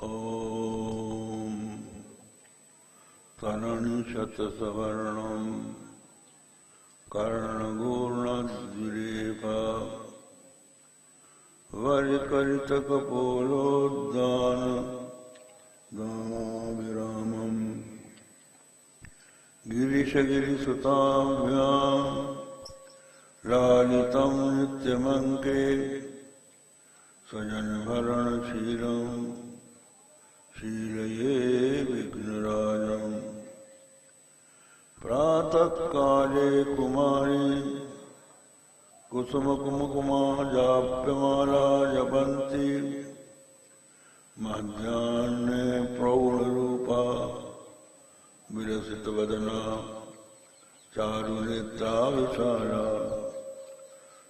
ओम तरणशतसवर्णं कर्णगूर्णद्विरेफा वरिकरितकपोलोद्दान दामाभिरामम् गिरिशगिरिसुताभ्यां लालितं नित्यमङ्के स्वजनभरणशीलं शीलये विघ्नराजम् प्रातःकाले कुमारी कुसुमकुमकुमा जाप्यमाला जपन्ति मध्याह्ने प्रौढरूपा विलसितवदना चारुनेत्रा विशाला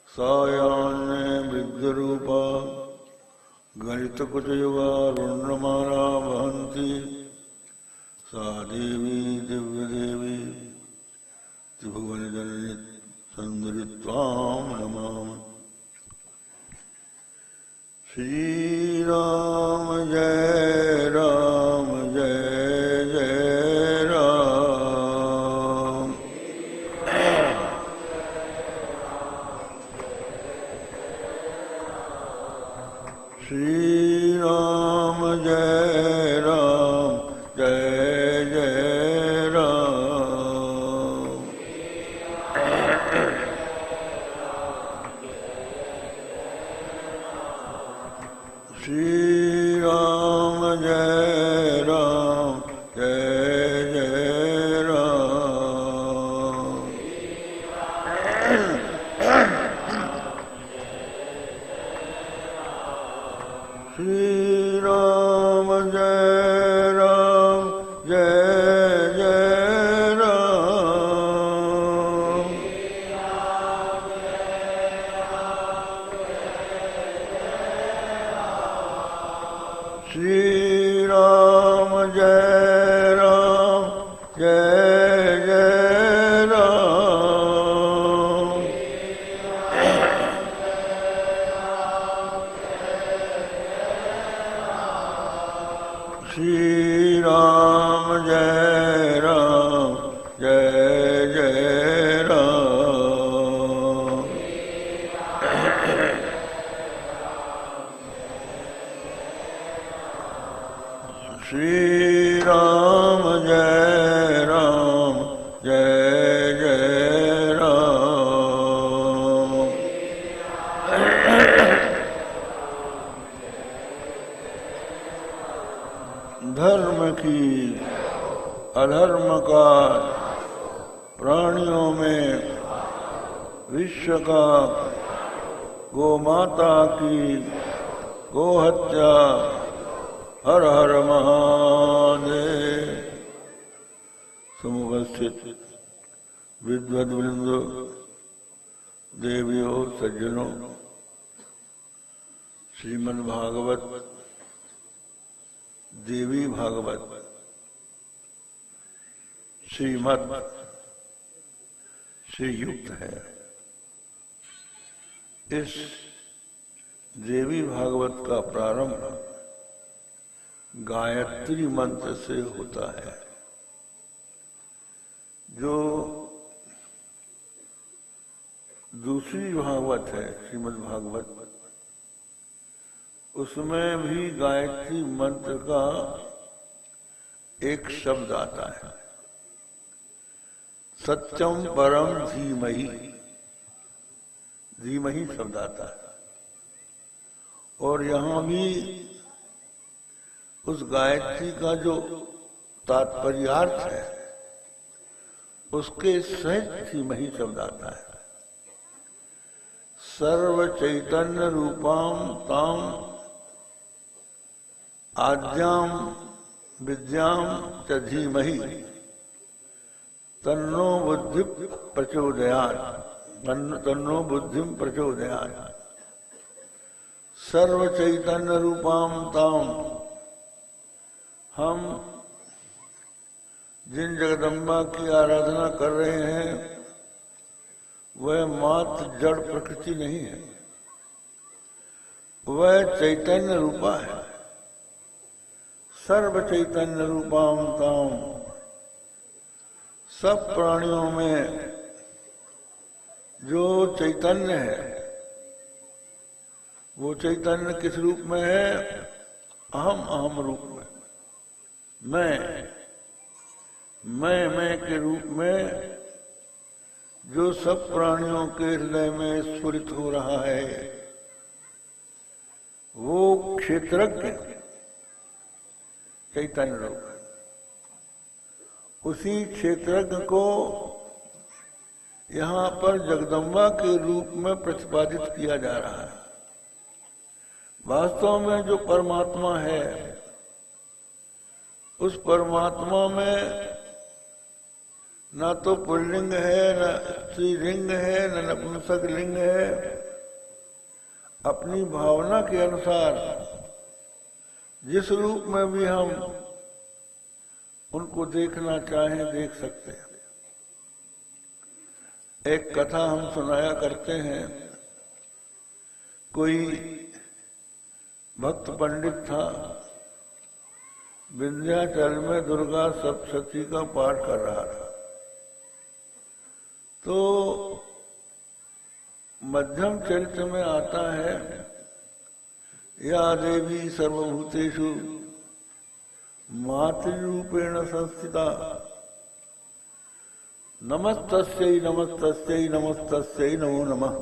सायाह्ने वृद्धरूपा गलितकुचयुगा रुण्डमाला वहन्ति सा देवी दिव्यदेवी त्रिभुवनजननी सुन्दरी त्वां नमामि। श्रीराम जय राम जय जय राम। श्रीराम जय राम जय जय राम। श्रीराम जय राम जय जय राम। श्रीराम जय राम जय जय राम। श्रीराम जय राम जय जय राम। श्रीराम जय राम जय जय राम। श्रीराम जय राम जय जय राम। धर्म की अधर्म का प्राणियों में विश्व का गो माता की गो हत्या हर हर महादेव। समुपस्थित विद्वद्वृंद देवियों सज्जनों, श्रीमद् भागवत देवी भागवत श्रीमद् से युक्त है। इस देवी भागवत का प्रारंभ गायत्री मंत्र से होता है, जो दूसरी भागवत है श्रीमद् भागवत, उसमें भी गायत्री मंत्र का एक शब्द आता है, सत्यम परम धीमहि। धीमहि शब्द आता है। और यहाँ भी उस गायत्री का जो तात्पर्यार्थ है उसके सहित धीमहि शब्द आता है। सर्व चैतन्य रूपाम ताम आद्याम विद्याम च धीमहि तन्नो बुद्धि प्रचोदयात्। तन्नो बुद्धिम प्रचोदयात्। सर्व चैतन्य रूपाम ताम, हम जिन जगदम्बा की आराधना कर रहे हैं वह मात्र जड़ प्रकृति नहीं है, वह चैतन्य रूपा है। सर्व चैतन्य रूपाम ताम, सब प्राणियों में जो चैतन्य है, वो चैतन्य किस रूप में है? अहम अहम रूप में, मैं के रूप में जो सब प्राणियों के हृदय में स्फुरित हो रहा है, वो क्षेत्रज्ञ चैतन्य रूप है। उसी क्षेत्रज्ञ को यहाँ पर जगदम्बा के रूप में प्रतिपादित किया जा रहा है। वास्तव में जो परमात्मा है, उस परमात्मा में ना तो पुल्लिंग है, न स्त्रीलिंग है, न नपुंसक लिंग है। अपनी भावना के अनुसार जिस रूप में भी हम उनको देखना चाहें देख सकते हैं। एक कथा हम सुनाया करते हैं। कोई भक्त पंडित था, विंध्याचल में दुर्गा सप्तशती का पाठ कर रहा था। तो मध्यम चरित्र में आता है, या देवी सर्वभूतेषु मातृरूपेण संस्थिता, नमस्तस्यै नमस्तस्यै नमस्तस्यै नमो नमः।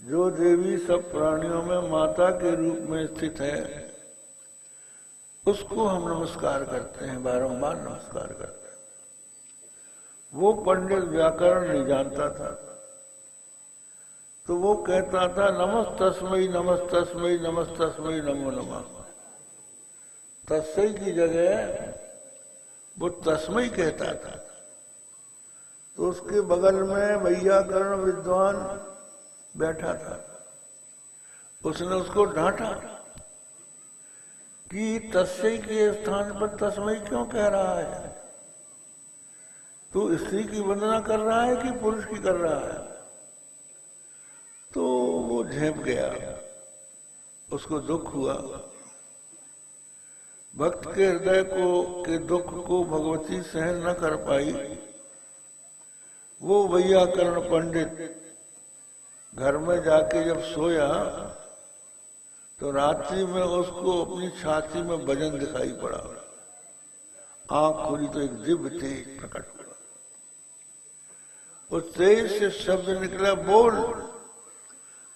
जो देवी सब प्राणियों में माता के रूप में स्थित है, उसको हम नमस्कार करते हैं, बारंबार नमस्कार करते हैं। वो पंडित व्याकरण नहीं जानता था, तो वो कहता था नमस्तस्मै नमस्तस्मै नमस्तस्मै नमो नमः। तस्मै की जगह वो तस्मै कहता था। तो उसके बगल में वैयाकरण विद्वान बैठा था। उसने उसको डांटा कि तस्मै के स्थान पर तस्मै क्यों कह रहा है? तू स्त्री की वंदना कर रहा है कि पुरुष की कर रहा है? तो वो झेप गया, उसको दुख हुआ। भक्त के हृदय के दुख को भगवती सहन न कर पाई। वो वैयाकरण पंडित घर में जाके जब सोया, तो रात्रि में उसको अपनी छाती में वजन दिखाई पड़ा। आंख खुली तो एक दिव्य तेज प्रकट हुआ। उस तेज से शब्द निकला, बोल,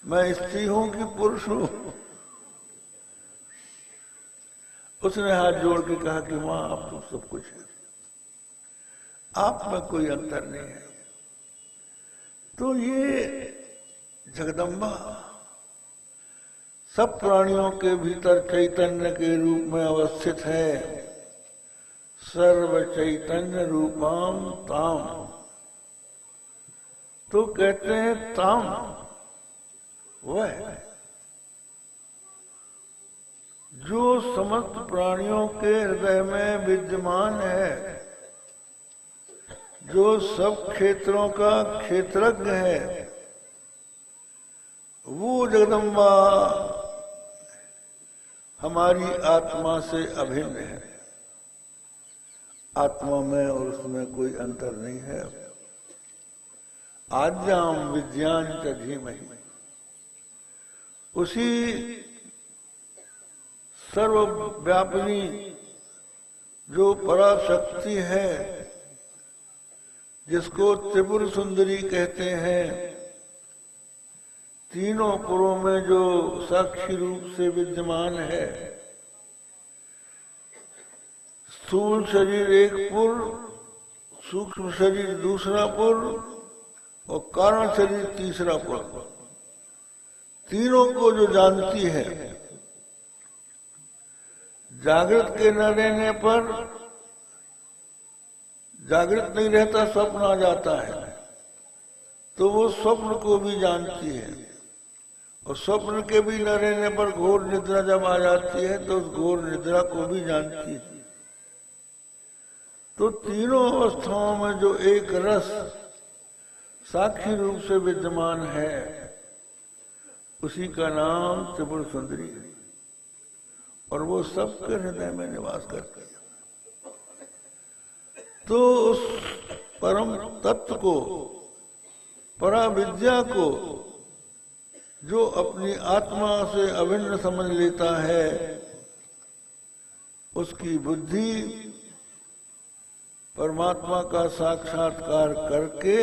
मैं स्त्री हूं कि पुरुष हूं? उसने हाथ जोड़ के कहा कि मां, आप तो सब कुछ है, आप में कोई अंतर नहीं है। तो ये जगदम्बा सब प्राणियों के भीतर चैतन्य के रूप में अवस्थित है। सर्व चैतन्य रूपाम ताम। तो कहते हैं ताम वह जो समस्त प्राणियों के हृदय में विद्यमान है, जो सब क्षेत्रों का क्षेत्रज्ञ है, वो जगदम्बा हमारी आत्मा से अभिन्न है। आत्मा में और उसमें कोई अंतर नहीं है। आद्याम विद्यान च धीमहि। उसी सर्वव्यापिनी जो पराशक्ति है, जिसको त्रिपुर सुंदरी कहते हैं, तीनों पुरों में जो साक्षी रूप से विद्यमान है। स्थूल शरीर एक पुर, सूक्ष्म शरीर दूसरा पुर और कारण शरीर तीसरा पुर। तीनों को जो जानती है, जागृत के न रहने पर, जागृत नहीं रहता स्वप्न आ जाता है, तो वो स्वप्न को भी जानती है। और स्वप्न के भी न रहने पर घोर निद्रा जब आ जाती है, तो उस घोर निद्रा को भी जानती है। तो तीनों अवस्थाओं में जो एक रस साक्षी रूप से विद्यमान है, उसी का नाम त्रिपुर सुंदरी है। और वो सबके हृदय में निवास करती है। तो उस परम तत्व को, पराविद्या को जो अपनी आत्मा से अभिन्न समझ लेता है, उसकी बुद्धि परमात्मा का साक्षात्कार करके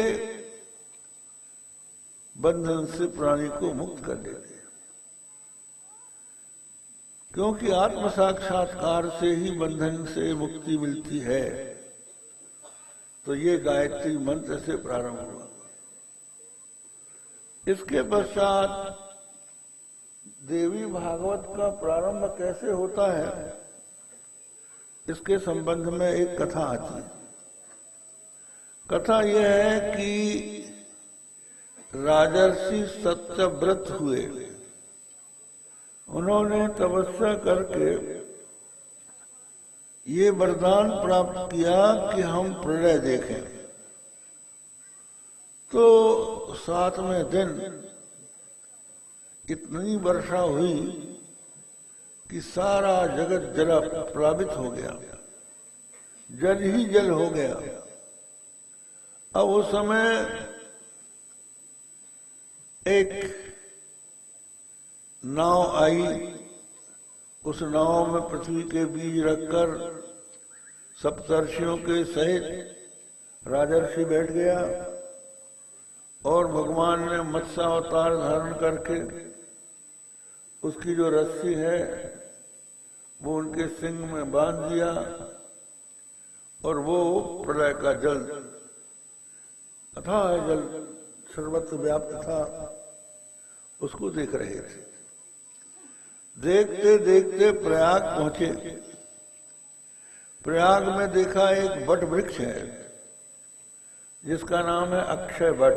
बंधन से प्राणी को मुक्त कर देते हैं। क्योंकि आत्म साक्षात्कार से ही बंधन से मुक्ति मिलती है। तो ये गायत्री मंत्र से प्रारंभ हुआ। इसके पश्चात देवी भागवत का प्रारंभ कैसे होता है, इसके संबंध में एक कथा आती है। कथा यह है कि राजर्षि सत्यव्रत हुए। उन्होंने तपस्या करके ये वरदान प्राप्त किया कि हम प्रलय देखें। तो 7वें दिन इतनी वर्षा हुई कि सारा जगत जला प्लावित हो गया, जल ही जल हो गया। अब उस समय एक नाव आई। उस नाव में पृथ्वी के बीज रखकर सप्तर्षियों के सहित राजर्षि बैठ गया और भगवान ने मत्स्यावतार धारण करके उसकी जो रस्सी है वो उनके सिंग में बांध दिया और वो प्रलय का जल, अथाह जल सर्वत्र व्याप्त था, उसको देख रहे थे। देखते देखते प्रयाग पहुंचे। प्रयाग में देखा एक वट वृक्ष है जिसका नाम है अक्षय वट।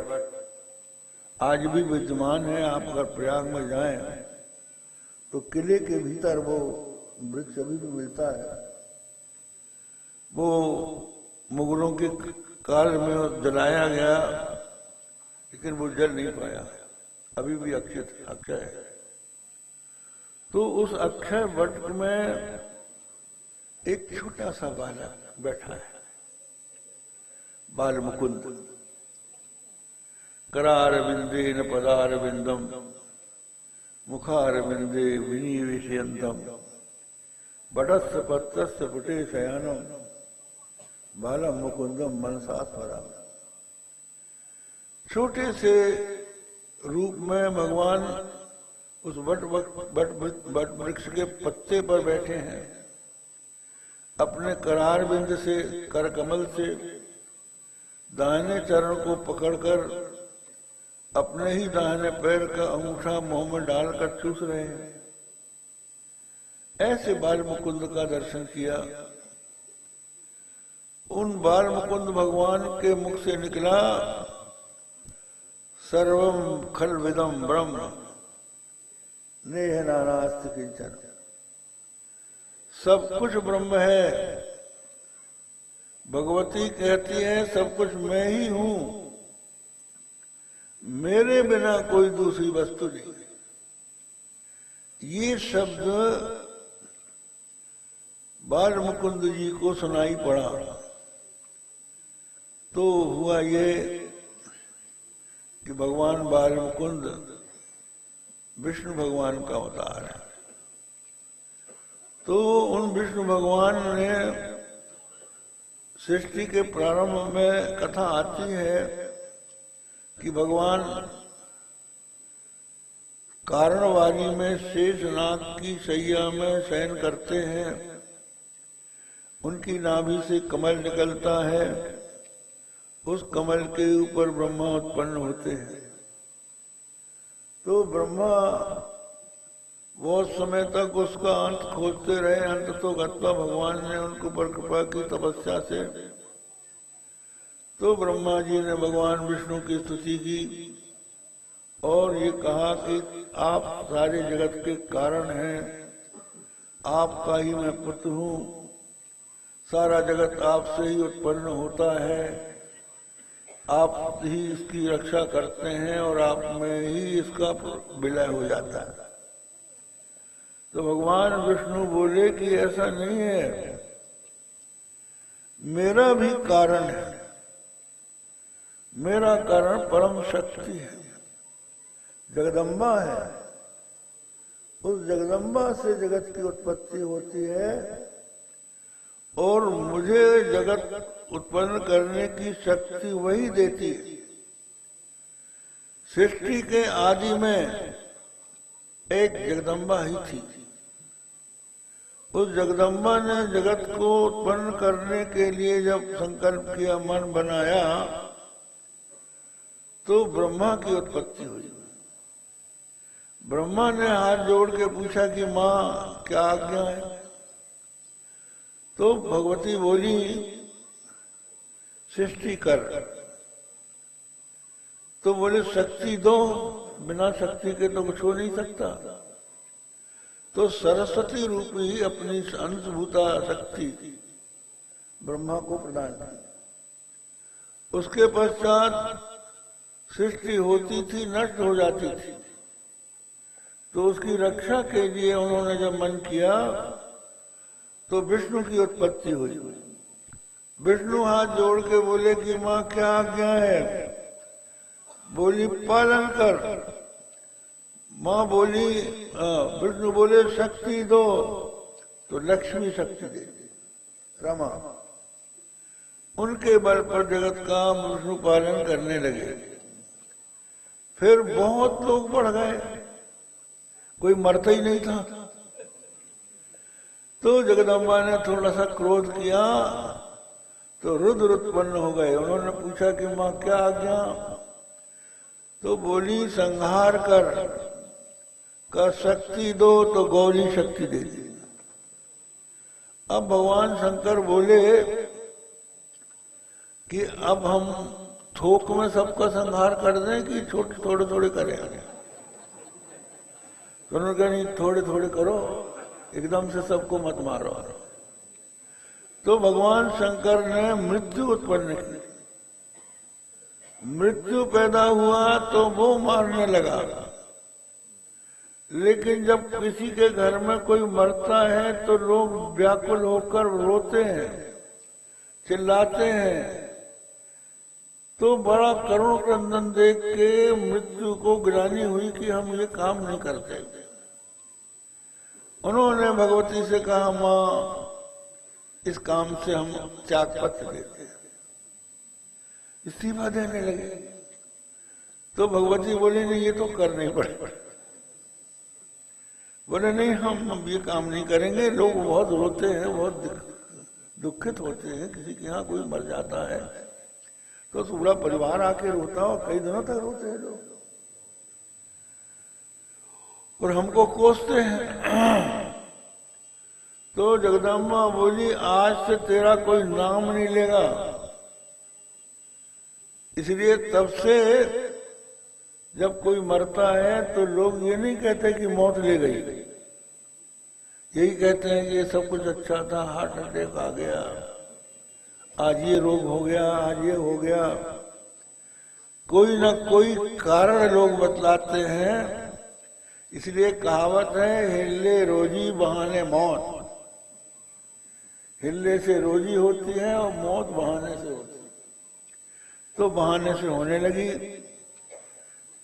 आज भी विद्यमान है। आप अगर प्रयाग में जाएं तो किले के भीतर वो वृक्ष अभी भी मिलता है। वो मुगलों के काल में जलाया गया लेकिन वो जल नहीं पाया, अभी भी अक्षय है। तो उस अक्षय वट में एक छोटा सा बालक बैठा है, बाल मुकुंद। करार बिंदे न पदार बिंदम मुखार बिंदे विनिवेशयंतम बटस्थ पत्रस्थ पुटे शयानम बालम मुकुंदम मनसा स्वरा। छोटे से रूप में भगवान उस वट वृक्ष के पत्ते पर बैठे हैं। अपने करार बिंद से, कर कमल से दाहिने चरण को पकड़कर अपने ही दाहिने पैर का अंगूठा मुंह में डालकर चूस रहे हैं। ऐसे बाल मुकुंद का दर्शन किया। उन बाल मुकुंद भगवान के मुख से निकला, सर्वम खलविदम ब्रह्म नेह नानास्ति किंचन। सब कुछ ब्रह्म है। भगवती कहती है सब कुछ मैं ही हूं, मेरे बिना कोई दूसरी वस्तु नहीं। ये शब्द बाल मुकुंद जी को सुनाई पड़ा तो हुआ ये कि भगवान बाल मुकुंद विष्णु भगवान का अवतार है। तो उन विष्णु भगवान ने सृष्टि के प्रारंभ में कथा आती है कि भगवान कारणवाणी में शेषनाग की शैया में शयन करते हैं। उनकी नाभि से कमल निकलता है, उस कमल के ऊपर ब्रह्मा उत्पन्न होते हैं। तो ब्रह्मा बहुत समय तक उसका अंत खोजते रहे। अंत तो गत्वा भगवान ने उनको पर कृपा की तपस्या से। तो ब्रह्मा जी ने भगवान विष्णु की स्तुति की और ये कहा कि आप सारे जगत के कारण हैं, आपका ही मैं पुत्र हूँ, सारा जगत आपसे ही उत्पन्न होता है, आप ही इसकी रक्षा करते हैं और आप में ही इसका विलय हो जाता है। तो भगवान विष्णु बोले कि ऐसा नहीं है, मेरा भी कारण है। मेरा कारण परम शक्ति है, जगदम्बा है। उस जगदम्बा से जगत की उत्पत्ति होती है और मुझे जगत उत्पन्न करने की शक्ति वही देती है। सृष्टि के आदि में एक जगदम्बा ही थी। उस जगदम्बा ने जगत को उत्पन्न करने के लिए जब संकल्प किया, मन बनाया, तो ब्रह्मा की उत्पत्ति हुई। ब्रह्मा ने हाथ जोड़ के पूछा कि माँ क्या आज्ञा है? तो भगवती बोली सृष्टि कर। तो बोले शक्ति दो, बिना शक्ति के तो कुछ हो नहीं सकता। तो सरस्वती रूपी अपनी अंशभूता शक्ति ब्रह्मा को प्रदान की। उसके पश्चात सृष्टि होती थी, नष्ट हो जाती थी, तो उसकी रक्षा के लिए उन्होंने जब मन किया तो विष्णु की उत्पत्ति हुई। विष्णु हाथ जोड़ के बोले कि माँ क्या आज्ञा है? बोली पालन कर। माँ बोली, विष्णु बोले शक्ति दो, तो लक्ष्मी शक्ति दे दी, रमा। उनके बल पर जगत का विष्णु पालन करने लगे। फिर बहुत लोग बढ़ गए, कोई मरता ही नहीं था। तो जगदम्बा ने थोड़ा सा क्रोध किया तो रुद्र उत्पन्न हो गए। उन्होंने पूछा कि माँ क्या आज्ञा? तो बोली संहार कर, का शक्ति दो तो गौरी शक्ति दे दी। अब भगवान शंकर बोले कि अब हम थोक में सबका संहार कर दें कि थोड़े थोड़े करें? तो उन्होंने कहा नहीं, थोड़े थोड़े करो, एकदम से सबको मत मारो। तो भगवान शंकर ने मृत्यु उत्पन्न की। मृत्यु पैदा हुआ तो वो मारने लगा। लेकिन जब किसी के घर में कोई मरता है तो लोग व्याकुल होकर रोते हैं, चिल्लाते हैं। तो बड़ा करुण क्रंदन देख के मृत्यु को गिलानी हुई कि हम ये काम नहीं करते। उन्होंने भगवती से कहा माँ इस काम से हम त्यागपत्र देते हैं, इस्तीफा देने लगे। तो भगवती बोली नहीं, ये तो करना ही पड़ेगा। बोले नहीं, हम ये काम नहीं करेंगे। लोग बहुत रोते हैं, बहुत दुखित होते हैं। किसी के यहाँ कोई मर जाता है तो पूरा परिवार आके रोता हो, कई दिनों तक रोते हैं लोग और हमको कोसते हैं। तो जगदम्बा बोली आज से तेरा कोई नाम नहीं लेगा। इसलिए तब से जब कोई मरता है तो लोग ये नहीं कहते कि मौत ले गई, यही कहते हैं कि ये सब कुछ अच्छा था, हार्ट अटैक आ गया, आज ये रोग हो गया, आज ये हो गया। कोई ना कोई कारण लोग बतलाते हैं। इसलिए कहावत है हिले रोजी बहाने मौत। हिले से रोजी होती है और मौत बहाने से होती है। तो बहाने से होने लगी।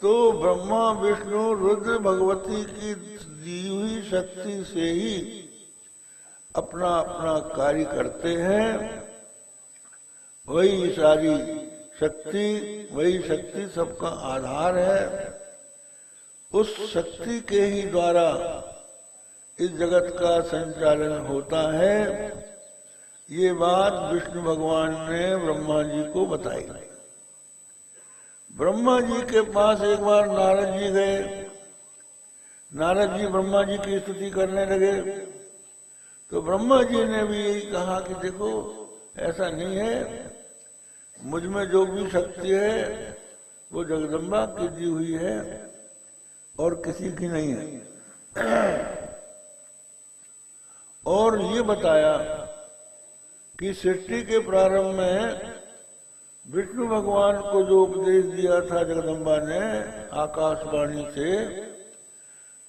तो ब्रह्मा विष्णु रुद्र भगवती की दी हुई शक्ति से ही अपना अपना कार्य करते हैं। वही सारी शक्ति सबका आधार है। उस शक्ति के ही द्वारा इस जगत का संचालन होता है। ये बात विष्णु भगवान ने ब्रह्मा जी को बताई। ब्रह्मा जी के पास एक बार नारद जी गए। नारद जी ब्रह्मा जी की स्तुति करने लगे। तो ब्रह्मा जी ने भी यही कहा कि देखो ऐसा नहीं है, मुझ में जो भी शक्ति है वो जगदम्बा की दी हुई है और किसी की नहीं है। और ये बताया कि सृष्टि के प्रारंभ में विष्णु भगवान को जो उपदेश दिया था जगदम्बा ने आकाशवाणी से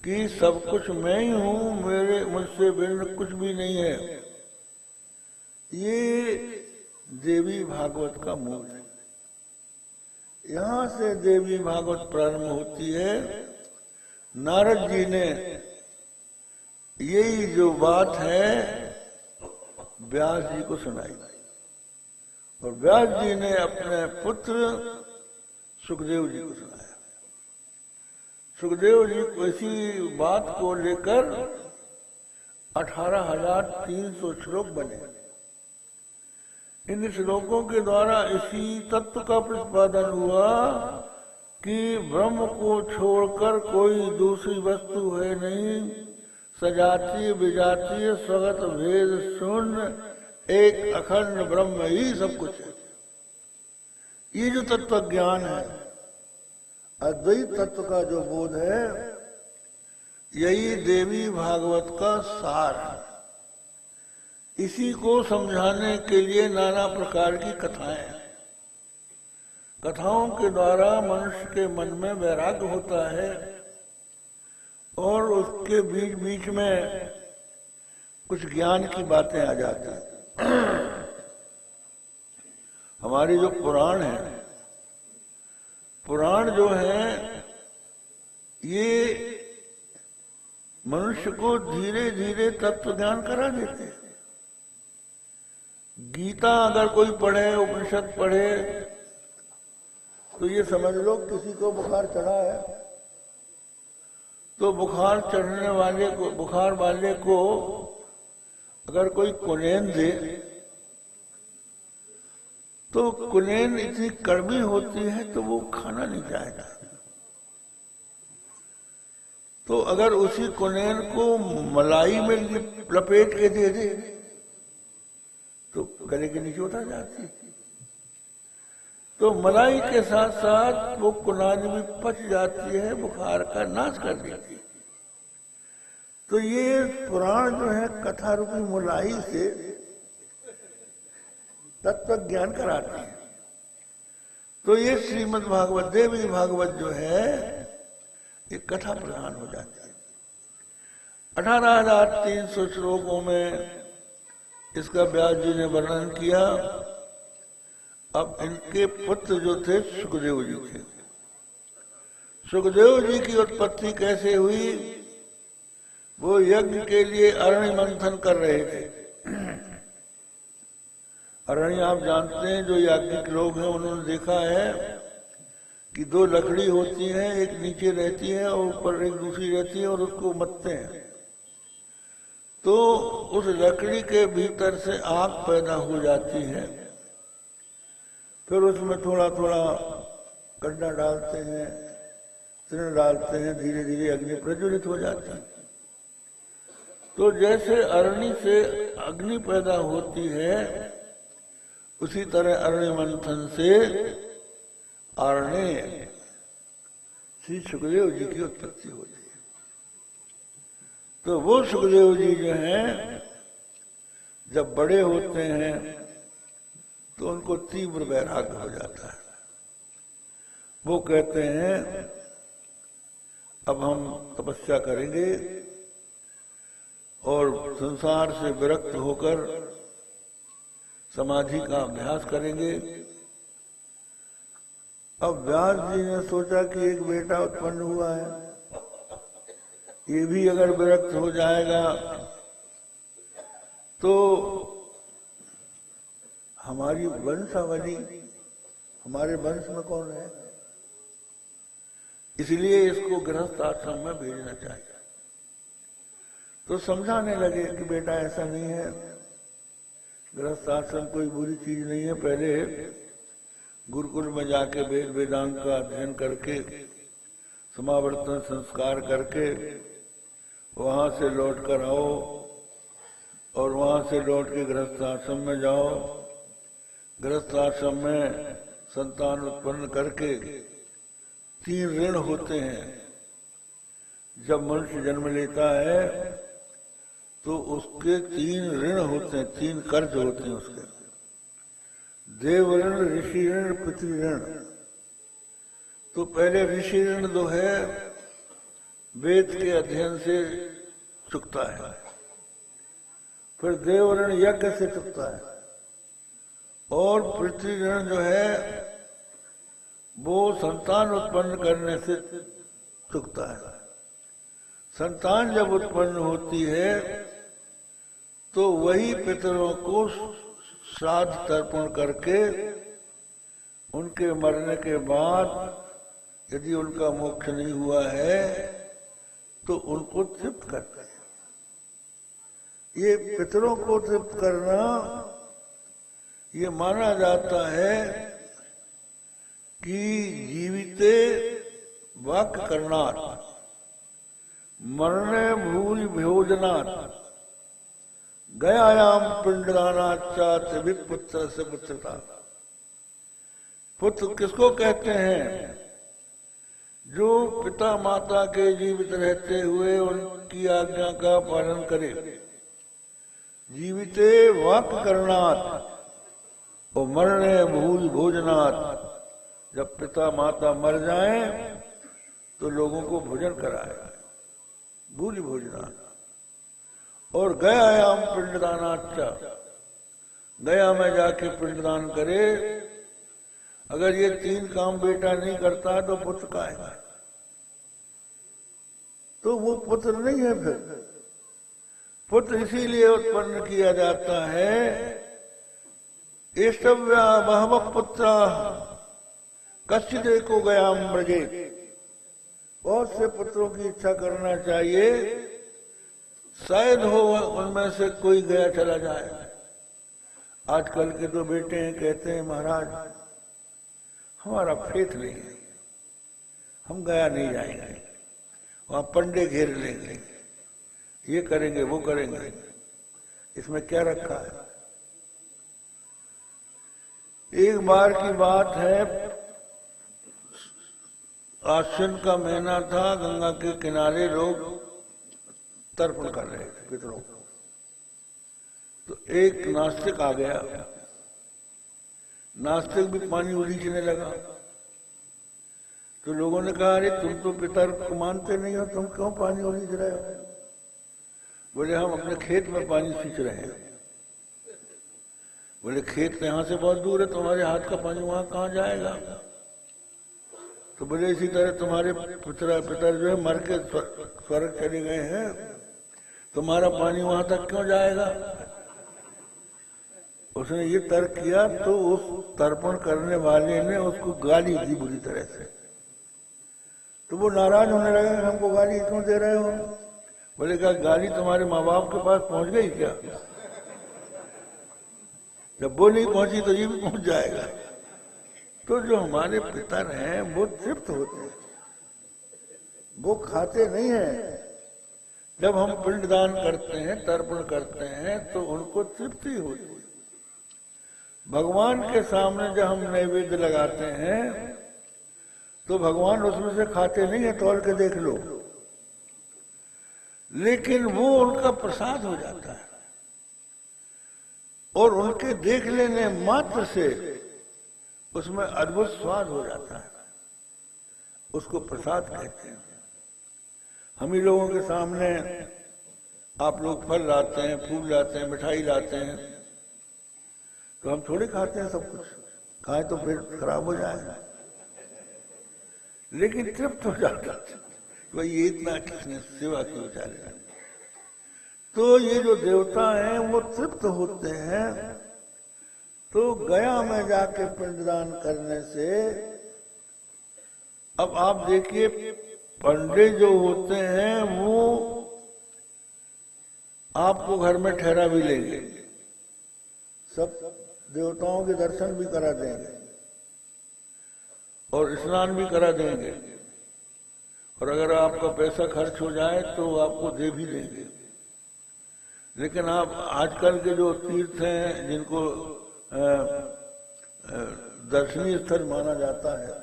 कि सब कुछ मैं ही हूं, मेरे मुझसे भिन्न कुछ भी नहीं है, ये देवी भागवत का मूल है। यहां से देवी भागवत प्रारंभ होती है। नारद जी ने यही जो बात है व्यास जी को सुनाई, और व्यास जी ने अपने पुत्र सुखदेव जी को सुनाया। सुखदेव जी को इसी बात को लेकर 18,300 श्लोक बने। इन श्लोकों के द्वारा इसी तत्व का प्रतिपादन हुआ कि ब्रह्म को छोड़कर कोई दूसरी वस्तु है नहीं, सजातीय विजातीय स्वगत भेद शून्य एक अखंड ब्रह्म ही सब कुछ है। ये जो तत्व ज्ञान है, अद्वैत तत्व का जो बोध है, यही देवी भागवत का सार है। इसी को समझाने के लिए नाना प्रकार की कथाएं हैं। कथाओं के द्वारा मनुष्य के मन में वैराग्य होता है और उसके बीच बीच में कुछ ज्ञान की बातें आ जाती हैं। हमारे जो पुराण है, पुराण जो है ये मनुष्य को धीरे धीरे तत्व ज्ञान करा देते हैं। गीता अगर कोई पढ़े, उपनिषद पढ़े, तो ये समझ लो किसी को बुखार चढ़ा है तो बुखार चढ़ने वाले को, बुखार वाले को अगर कोई कुनेन दे तो कुनेन इतनी कड़वी होती है तो वो खाना नहीं चाहेगा। तो अगर उसी कुनेन को मलाई में लपेट के दे दे तो गले के नीचे उतर जाती है। तो मलाई के साथ साथ वो कुनानी भी पच जाती है, बुखार का नाश कर देती है। तो ये पुराण जो है कथा रूपी मलाई से तत्व ज्ञान कराते हैं। तो ये श्रीमद् भागवत, देवी भागवत जो है ये कथा प्रधान हो जाती है। 18,300 श्लोकों में इसका व्यास जी ने वर्णन किया। अब इनके पुत्र जो थे सुखदेव जी थे। सुखदेव जी की उत्पत्ति कैसे हुई? वो यज्ञ के लिए अरण्य मंथन कर रहे थे। अरण्य आप जानते हैं, जो याज्ञिक लोग हैं उन्होंने देखा है कि 2 लकड़ी होती है, एक नीचे रहती है और ऊपर एक दूसरी रहती है और उसको मथते हैं। तो उस लकड़ी के भीतर से आग पैदा हो जाती है, फिर उसमें थोड़ा थोड़ा कंडा डालते हैं, तृण डालते हैं, धीरे धीरे अग्नि प्रज्वलित हो जाती है। तो जैसे अरण्य से अग्नि पैदा होती है, उसी तरह अरण्य मंथन से अरण्य श्री सुखदेव जी की उत्पत्ति होती है। तो वो सुखदेव जी जो हैं जब बड़े होते हैं तो उनको तीव्र वैराग्य हो जाता है। वो कहते हैं अब हम तपस्या करेंगे और संसार से विरक्त होकर समाधि का अभ्यास करेंगे। अब व्यास जी ने सोचा कि एक बेटा उत्पन्न हुआ है, ये भी अगर विरक्त हो जाएगा तो हमारी वंशावली, हमारे वंश में कौन है, इसलिए इसको गृहस्थ आश्रम में भेजना चाहिए। तो समझाने लगे कि बेटा ऐसा नहीं है, गृहस्थ आश्रम कोई बुरी चीज नहीं है। पहले गुरुकुल में जाके वेद वेदांत का अध्ययन करके समावर्तन संस्कार करके वहां से लौट कर आओ और वहां से लौट के गृहस्थ आश्रम में जाओ। गृहस्थ आश्रम में संतान उत्पन्न करके 3 ऋण होते हैं। जब मनुष्य जन्म लेता है तो उसके 3 ऋण होते हैं, 3 कर्ज होते हैं उसके, देव ऋण, ऋषि ऋण, पितृ ऋण। तो पहले ऋषि ऋण जो है वेद के अध्ययन से चुकता है, फिर देव ऋण यज्ञ से चुकता है, और पृथ्वी ऋण जो है वो संतान उत्पन्न करने से चुकता है। संतान जब उत्पन्न होती है तो वही पितरों को श्राद्ध तर्पण करके उनके मरने के बाद यदि उनका मोक्ष नहीं हुआ है तो उनको तृप्त करते हैं। ये पितरों को तृप्त करना ये माना जाता है कि जीविते वाक्य करनात् मरणे भूल भोजनात् गयायाम पिंडदानाच्च विपुत्र से पुत्रता। पुत्र किसको कहते हैं? जो पिता माता के जीवित रहते हुए उनकी आज्ञा का पालन करे। जीविते वाक्य करनात् और मरणे भूल भोजनात्, जब पिता माता मर जाएं तो लोगों को भोजन कराए, भूल भोजनात्। और गयायाम पिंडदानाच्च, गया में जाके पिंडदान करे। अगर ये तीन काम बेटा नहीं करता तो पुत्र का है, तो वो पुत्र नहीं है। फिर पुत्र इसीलिए उत्पन्न किया जाता है, एष्टव्या बहवः पुत्रा कश्चिदेको गयाम व्रजेत्। बहुत से पुत्रों की इच्छा करना चाहिए, शायद हो उनमें से कोई गया चला जाए। आजकल के तो बेटे हैं, कहते हैं महाराज हमारा फेथ नहीं है, हम गया नहीं जाएंगे, वहां पंडे घेर लेंगे, ये करेंगे वो करेंगे, इसमें क्या रखा है। एक बार की बात है, आश्विन का महीना था, गंगा के किनारे लोग तर्पण कर रहे थे पितरों को। तो एक नास्तिक आ गया, नास्तिक भी पानी उलीचने लगा। तो लोगों ने कहा, अरे तुम तो पितर को मानते नहीं हो, तुम क्यों पानी उलीच रहे हो? बोले हम अपने खेत में पानी सींच रहे हैं। बोले खेत यहाँ से बहुत दूर है, तुम्हारे हाथ का पानी वहां कहाँ जाएगा? तो बोले इसी तरह तुम्हारे पितर जो है मर के स्वर्ग चले गए हैं, तुम्हारा पानी वहां तक क्यों जाएगा? उसने ये तर्क किया तो उस तर्पण करने वाले ने उसको गाली दी बुरी तरह से। तो वो नाराज होने लगे, हमको गाली क्यों दे रहे हो? बोले कहा गाली तुम्हारे माँ बाप के पास पहुंच गई क्या? जब वो नहीं पहुंची तो ये भी पहुंच जाएगा। तो जो हमारे पितर हैं वो तृप्त होते हैं, वो खाते नहीं हैं। जब हम पिंडदान करते हैं, तर्पण करते हैं तो उनको तृप्ति होती है। भगवान के सामने जब हम नैवेद्य लगाते हैं तो भगवान उसमें से खाते नहीं है, तौल के देख लो, लेकिन वो उनका प्रसाद हो जाता है। और उनके देख लेने मात्र से उसमें अद्भुत स्वाद हो जाता है, उसको प्रसाद कहते हैं। हम ही लोगों के सामने आप लोग फल लाते हैं, फूल लाते हैं, मिठाई लाते हैं, तो हम थोड़ी खाते हैं सब कुछ, खाए तो फिर खराब हो जाएगा, लेकिन तृप्त हो जाता है। भाई ये इतना किसने सेवा की बेचारे। तो ये जो देवता हैं वो तृप्त होते हैं। तो गया में जाके पिंडदान करने से, अब आप देखिए पंडित जो होते हैं वो आपको घर में ठहरा भी लेंगे, सब देवताओं के दर्शन भी करा देंगे और स्नान भी करा देंगे, और अगर आपका पैसा खर्च हो जाए तो आपको दे भी देंगे। लेकिन आप आजकल के जो तीर्थ हैं जिनको दर्शनीय स्थल माना जाता है,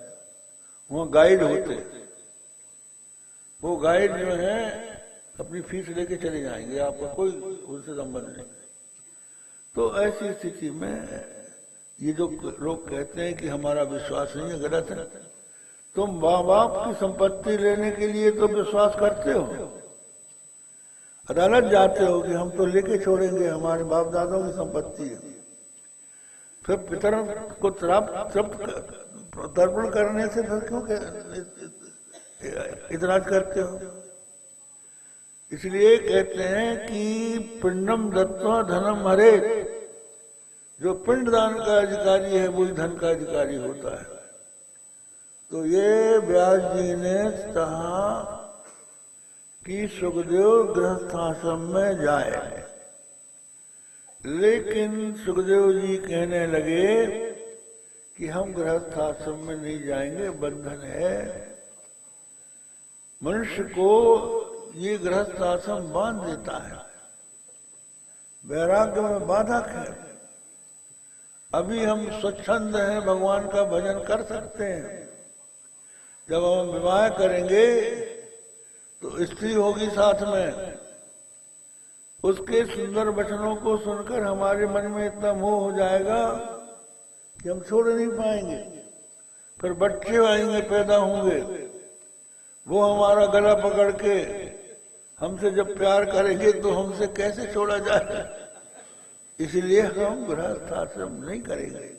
वहाँ गाइड होते, वो गाइड जो है अपनी फीस लेके चले जाएंगे, आपका कोई उनसे संबंध नहीं। तो ऐसी स्थिति में ये जो लोग कहते हैं कि हमारा विश्वास नहीं है, गलत है। तुम माँ बाप की संपत्ति लेने के लिए तो विश्वास करते हो, अदालत जाते हो कि हम तो लेके छोड़ेंगे, हमारे बाप दादों की संपत्ति है। फिर पितरों को तर्पण करने से फिर क्यों इतराज करते हो? इसलिए कहते हैं कि पिंडम दत्वा धनम हरे, जो पिंड दान का अधिकारी है वही धन का अधिकारी होता है। तो ये व्यास जी ने कहा कि सुखदेव गृहस्थाश्रम में जाए, लेकिन सुखदेव जी कहने लगे कि हम गृहस्थाश्रम में नहीं जाएंगे, बंधन है। मनुष्य को ये गृहस्थाश्रम बांध देता है, वैराग्य में बाधक है। अभी हम स्वच्छंद हैं, भगवान का भजन कर सकते हैं। जब हम विवाह करेंगे तो स्त्री होगी साथ में, उसके सुंदर वचनों को सुनकर हमारे मन में इतना मोह हो जाएगा कि हम छोड़ नहीं पाएंगे। फिर बच्चे आएंगे, पैदा होंगे, वो हमारा गला पकड़ के हमसे जब प्यार करेंगे तो हमसे कैसे छोड़ा जाए। इसलिए हम गृहस्थाश्रम नहीं करेंगे।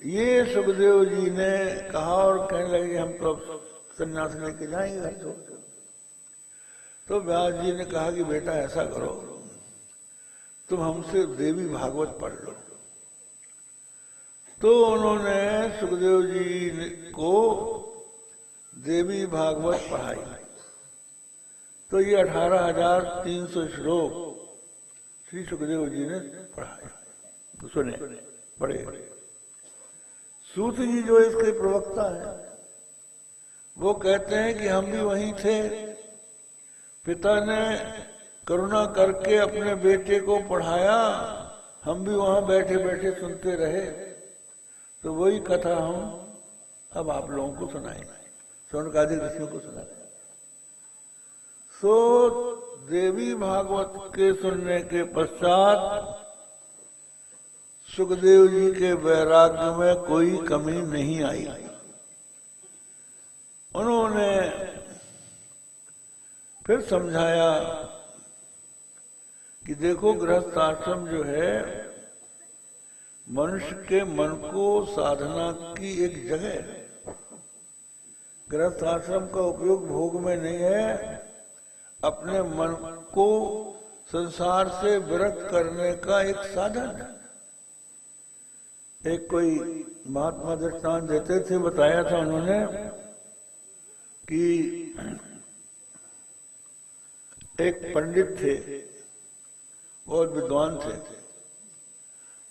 ये सुखदेव जी ने कहा और कहने लगे हम तो संन्यास लेके जाएंगे। तो व्यास जी ने कहा कि बेटा ऐसा करो, तुम हमसे देवी भागवत पढ़ लो। तो उन्होंने सुखदेव जी को देवी भागवत पढ़ाई। तो ये 18,300 श्लोक श्री सुखदेव जी ने पढ़ाए। तो सुने, पढ़े। सूत जी जो इसके प्रवक्ता है वो कहते हैं कि हम भी वहीं थे, पिता ने करुणा करके अपने बेटे को पढ़ाया, हम भी वहां बैठे बैठे सुनते रहे। तो वही कथा हम अब आप लोगों को सुनाएंगे, शौनकादि ऋषियों को सुनाएंगे। सो देवी भागवत के सुनने के पश्चात सुखदेव जी के वैराग्य में कोई कमी नहीं आई। उन्होंने फिर समझाया कि देखो गृहस्थ आश्रम जो है मनुष्य के मन को साधना की एक जगह है। गृहस्थ आश्रम का उपयोग भोग में नहीं है, अपने मन को संसार से विरक्त करने का एक साधन है। एक कोई महात्मा दृष्टांत देते थे, बताया था उन्होंने कि एक पंडित थे, बहुत विद्वान थे।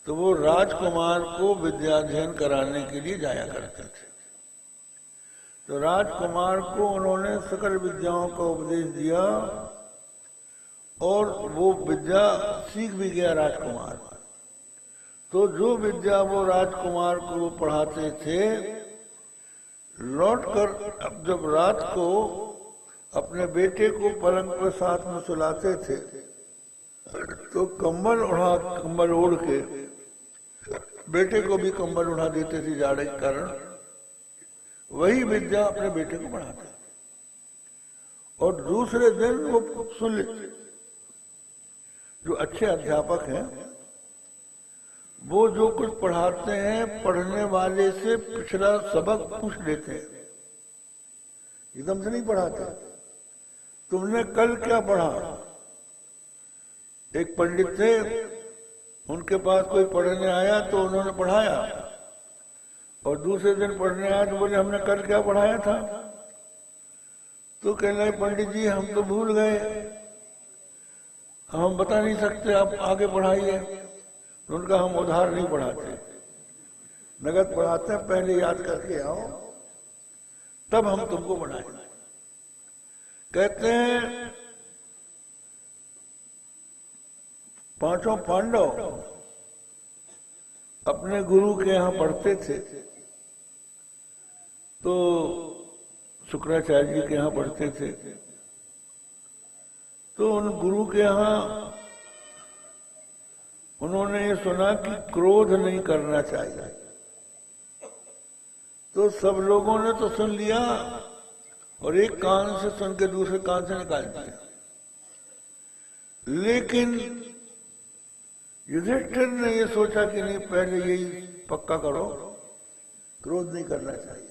तो वो राजकुमार को विद्याध्ययन कराने के लिए जाया करते थे। तो राजकुमार को उन्होंने सकल विद्याओं का उपदेश दिया और वो विद्या सीख भी गया राजकुमार। तो जो विद्या वो राजकुमार को पढ़ाते थे, लौटकर अब जब रात को अपने बेटे को पलंग पर साथ में सुलाते थे तो कंबल ओढ़ के बेटे को भी कंबल उड़ा देते थे जाड़े के कारण। वही विद्या अपने बेटे को पढ़ाते और दूसरे दिन वो सुन लेते। जो अच्छे अध्यापक हैं वो जो कुछ पढ़ाते हैं पढ़ने वाले से पिछला सबक पूछ लेते हैं, एकदम से नहीं पढ़ाते। तुमने कल क्या पढ़ा? एक पंडित थे, उनके पास कोई पढ़ने आया तो उन्होंने पढ़ाया और दूसरे दिन पढ़ने आया तो बोले हमने कल क्या पढ़ाया था? तो कहने लगे पंडित जी हम तो भूल गए, हम बता नहीं सकते, आप आगे पढ़ाइए। तो उनका हम उधार नहीं पढ़ाते, नगद पढ़ाते हैं, पहले याद करके आओ तब हम तुमको पढ़ाएंगे। कहते हैं पांचों पांडव अपने गुरु के यहाँ पढ़ते थे। तो शुक्राचार्य जी के यहाँ पढ़ते थे। तो उन गुरु के यहाँ उन्होंने ये सुना कि क्रोध नहीं करना चाहिए। तो सब लोगों ने तो सुन लिया और एक कान से सुन के दूसरे कान से निकाल दिया। लेकिन युधिष्ठिर ने ये सोचा कि नहीं, पहले यही पक्का करो, क्रोध नहीं करना चाहिए।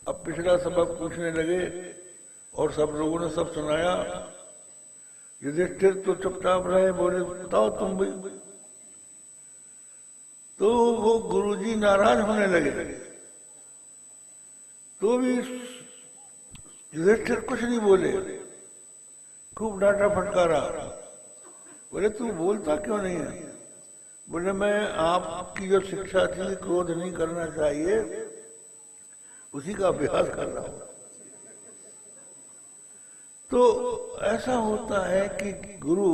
अब पिछला सबक पूछने लगे और सब लोगों ने सब सुनाया। युधिष्ठिर तो चुपचाप रहे, बोले बताओ तुम भी। तो वो गुरुजी नाराज होने लगे, तो भी युधिष्ठिर कुछ नहीं बोले, खूब डांटा फटकारा। बोले तू बोलता क्यों नहीं है? बोले मैं आपकी जो शिक्षा थी क्रोध नहीं करना चाहिए उसी का अभ्यास कर रहा हूं। तो ऐसा होता है कि गुरु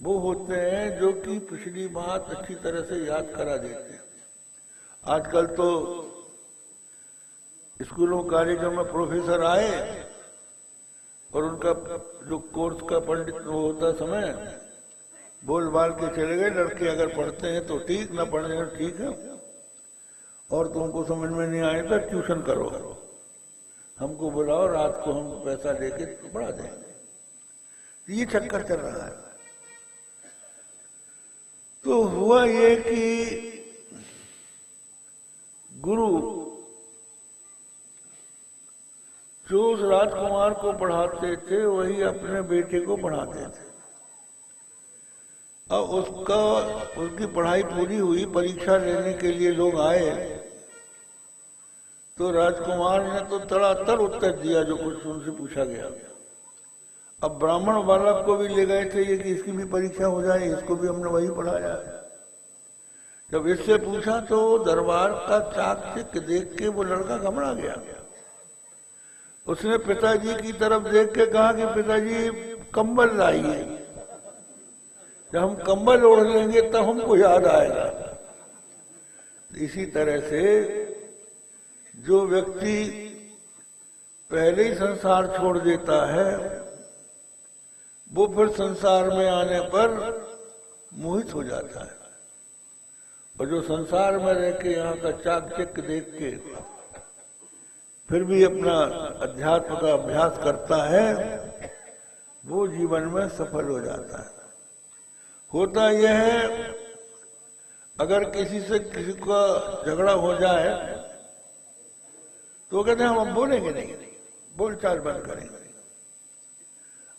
वो होते हैं जो कि पिछली बात अच्छी तरह से याद करा देते हैं। आजकल तो स्कूलों कॉलेजों में प्रोफेसर आए और उनका जो कोर्स का पंडित होता समय बोल बाल के चले गए। लड़के अगर पढ़ते हैं तो ठीक, ना पढ़ने तो ठीक है, और तुमको समझ में नहीं आए तो ट्यूशन करो, हमको बुलाओ, रात को हम पैसा लेके पढ़ा देंगे। ये चक्कर चल रहा है। तो हुआ ये कि गुरु जो उस राजकुमार को पढ़ाते थे वही अपने बेटे को पढ़ाते थे। अब उसकी पढ़ाई पूरी हुई, परीक्षा लेने के लिए लोग आए, तो राजकुमार ने तो तड़ातड़ उत्तर दिया जो कुछ उनसे पूछा गया। अब ब्राह्मण बालक को भी ले गए थे ये कि इसकी भी परीक्षा हो जाए, इसको भी हमने वही पढ़ाया। जब इससे पूछा तो दरबार का चाक चिक देख के वो लड़का घबरा गया। उसने पिताजी की तरफ देख के कहा कि पिताजी कंबल लाइए, जब हम कंबल ओढ़ लेंगे तब हमको याद आएगा। इसी तरह से जो व्यक्ति पहले ही संसार छोड़ देता है वो फिर संसार में आने पर मोहित हो जाता है, और जो संसार में रह के यहाँ का चाक चिक देख के फिर भी अपना अध्यात्म का अभ्यास करता है वो जीवन में सफल हो जाता है। होता यह है अगर किसी से किसी का झगड़ा हो जाए तो कहते हैं हम बोलेंगे नहीं, बोलचाल बंद करेंगे।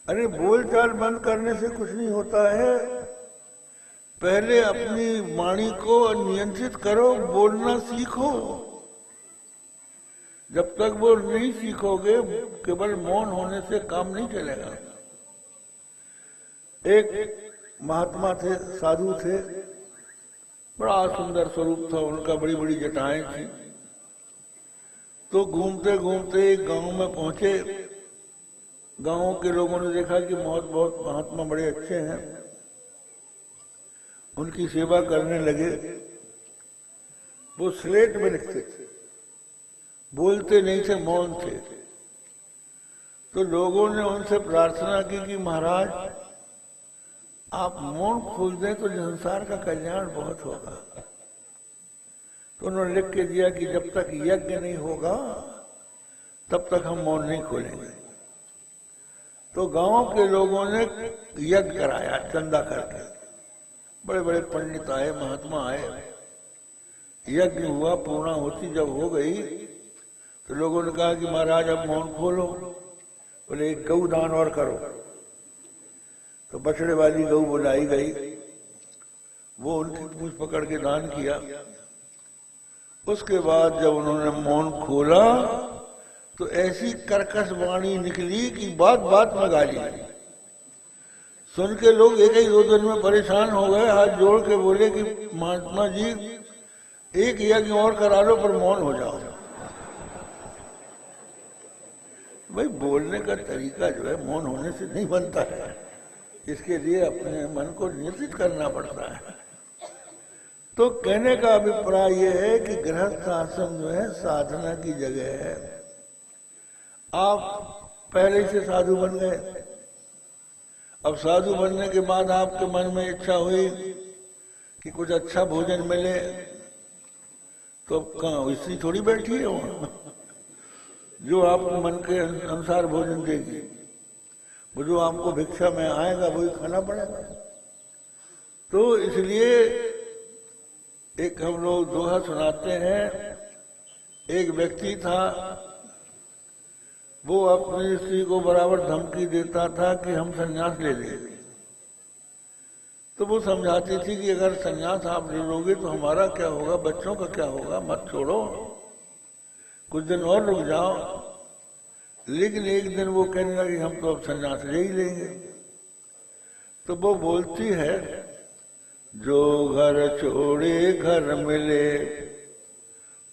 अरे बोलचाल बंद करने से कुछ नहीं होता है, पहले अपनी वाणी को नियंत्रित करो, बोलना सीखो। जब तक वो नहीं सीखोगे केवल मौन होने से काम नहीं चलेगा। एक महात्मा थे, साधु थे, बड़ा सुंदर स्वरूप था उनका, बड़ी बड़ी जटाएं थी। तो घूमते घूमते एक गांव में पहुंचे। गांव के लोगों ने देखा कि बहुत महात्मा बड़े अच्छे हैं, उनकी सेवा करने लगे। वो स्लेट में लिखते थे, बोलते नहीं थे, मौन थे। तो लोगों ने उनसे प्रार्थना की कि महाराज आप मौन खोल दें तो संसार का कल्याण बहुत होगा। तो उन्होंने लिख के दिया कि जब तक यज्ञ नहीं होगा तब तक हम मौन नहीं खोलेंगे। तो गांव के लोगों ने यज्ञ कराया चंदा करके, बड़े बड़े पंडित आए, महात्मा आए, यज्ञ हुआ। पूर्णाहुति जब हो गई तो लोगों ने कहा कि महाराज अब मौन खोलो। बोले एक गऊ दान और करो। तो बछड़े वाली गऊ बुलाई गई, वो उनकी पूंछ पकड़ के दान किया। उसके बाद जब उन्होंने मौन खोला तो ऐसी कर्कश वाणी निकली कि बात बात में गाली। सुन के लोग एक ही 2 दिन में परेशान हो गए, हाथ जोड़ के बोले कि महात्मा जी एक यज्ञ और करा लो पर मौन हो जाओ। भाई बोलने का तरीका जो है मौन होने से नहीं बनता है, इसके लिए अपने मन को नियंत्रित करना पड़ता है। तो कहने का अभिप्राय यह है कि गृहस्थ आश्रम जो है साधना की जगह है। आप पहले से साधु बन गए, अब साधु बनने के बाद आपके मन में इच्छा हुई कि कुछ अच्छा भोजन मिले, तो अब कहाँ स्त्री थोड़ी बैठी है वहां जो आपको मन के अनुसार भोजन देगी। वो जो आपको भिक्षा में आएगा वही खाना पड़ेगा। तो इसलिए एक हम लोग दोहा सुनाते हैं, एक व्यक्ति था, वो अपनी स्त्री को बराबर धमकी देता था कि हम संन्यास ले लेंगे। तो वो समझाती थी कि अगर संन्यास आप ले लोगे तो हमारा क्या होगा, बच्चों का क्या होगा, मत छोड़ो, कुछ दिन और रुक जाओ। लेकिन एक दिन वो कहने लगी हम तो अब संन्यास ले ही लेंगे। तो वो बोलती है, जो घर छोड़े घर मिले,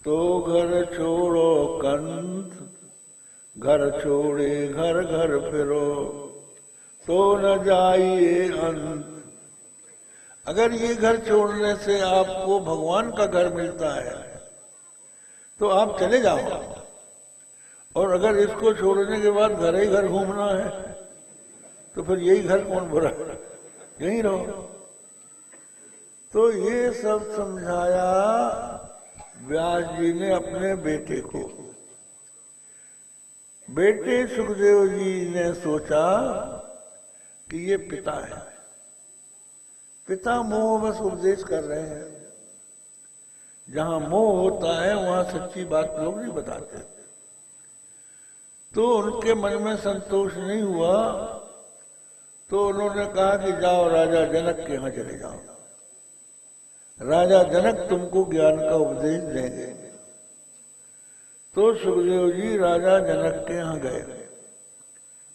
तो घर छोड़ो कंत, घर छोड़े घर घर फिरो, तो न जाइए अंत। अगर ये घर छोड़ने से आपको भगवान का घर मिलता है तो आप चले जाओ, और अगर इसको छोड़ने के बाद घर ही घर घूमना है तो फिर यही घर कौन बुरा, यही रहो। तो ये सब समझाया व्यास जी ने अपने बेटे को। बेटे सुखदेव जी ने सोचा कि ये पिता है, पिता मोह बस उपदेश कर रहे हैं। जहां मोह होता है वहां सच्ची बात लोग नहीं बताते। तो उनके मन में संतोष नहीं हुआ, तो उन्होंने कहा कि जाओ राजा जनक के यहाँ चले जाओ, राजा जनक तुमको ज्ञान का उपदेश देंगे। तो सुखदेव जी राजा जनक के यहाँ गए।